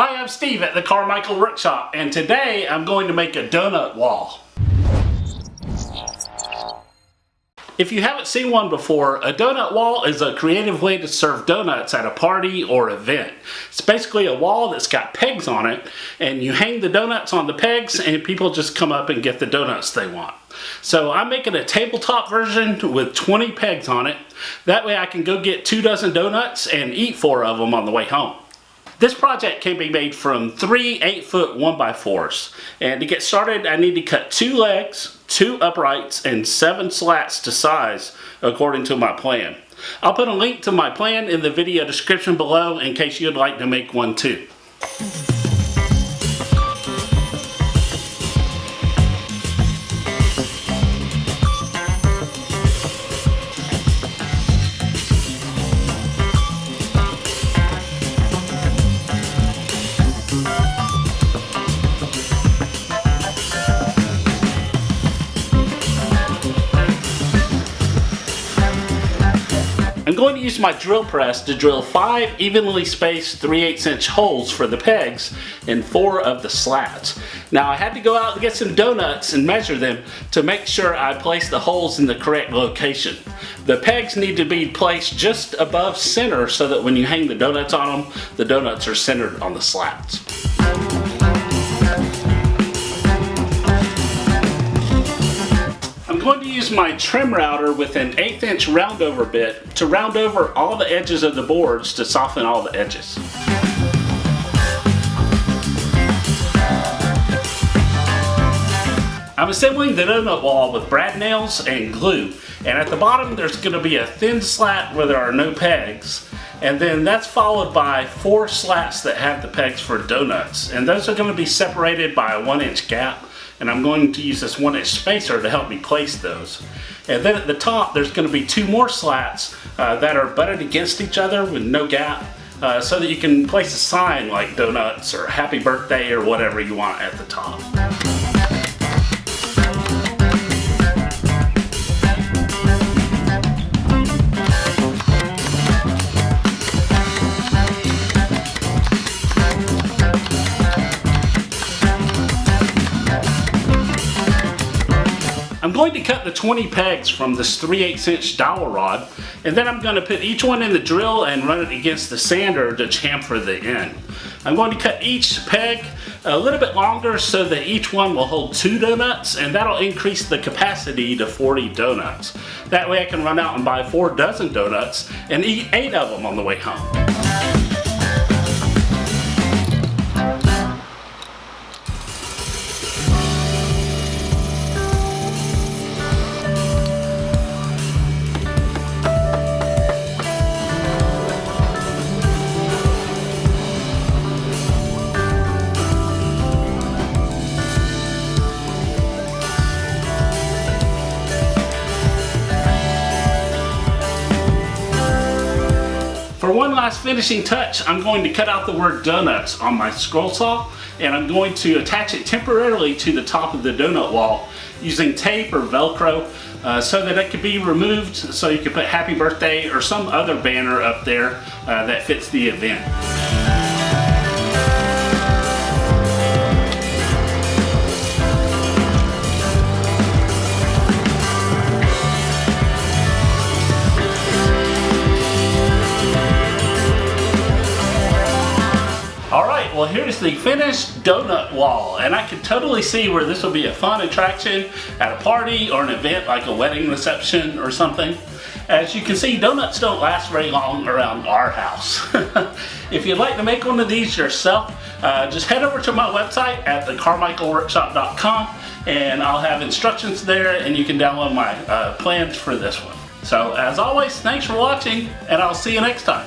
Hi, I'm Steve at the Carmichael Workshop, and today I'm going to make a donut wall. If you haven't seen one before, a donut wall is a creative way to serve donuts at a party or event. It's basically a wall that's got pegs on it, and you hang the donuts on the pegs and people just come up and get the donuts they want. So I'm making a tabletop version with 20 pegs on it. That way I can go get 24 donuts and eat 4 of them on the way home. This project can be made from 3 8-foot 1x4s. And to get started, I need to cut 2 legs, 2 uprights, and 7 slats to size according to my plan. I'll put a link to my plan in the video description below in case you'd like to make one too. I'm going to use my drill press to drill 5 evenly spaced 3/8" holes for the pegs in 4 of the slats. Now I had to go out and get some donuts and measure them to make sure I placed the holes in the correct location. The pegs need to be placed just above center so that when you hang the donuts on them, the donuts are centered on the slats. I'm going to use my trim router with an 1/8" roundover bit to round over all the edges of the boards to soften all the edges. I'm assembling the donut wall with brad nails and glue, and at the bottom there's going to be a thin slat where there are no pegs, and then that's followed by 4 slats that have the pegs for donuts, and those are going to be separated by a 1" gap. And I'm going to use this 1" spacer to help me place those. And then at the top there's going to be 2 more slats that are butted against each other with no gap so that you can place a sign like donuts or happy birthday or whatever you want at the top. I'm going to cut the 20 pegs from this 3/8" dowel rod, and then I'm going to put each one in the drill and run it against the sander to chamfer the end. I'm going to cut each peg a little bit longer so that each one will hold 2 donuts, and that'll increase the capacity to 40 donuts. That way I can run out and buy 4 dozen donuts and eat 8 of them on the way home. For one last finishing touch, I'm going to cut out the word donuts on my scroll saw, and I'm going to attach it temporarily to the top of the donut wall using tape or Velcro so that it can be removed so you can put happy birthday or some other banner up there that fits the event. Well, here's the finished donut wall, and I can totally see where this will be a fun attraction at a party or an event like a wedding reception or something. As you can see, donuts don't last very long around our house. If you'd like to make one of these yourself, just head over to my website at thecarmichaelworkshop.com, and I'll have instructions there, and you can download my plans for this one. So as always, thanks for watching, and I'll see you next time.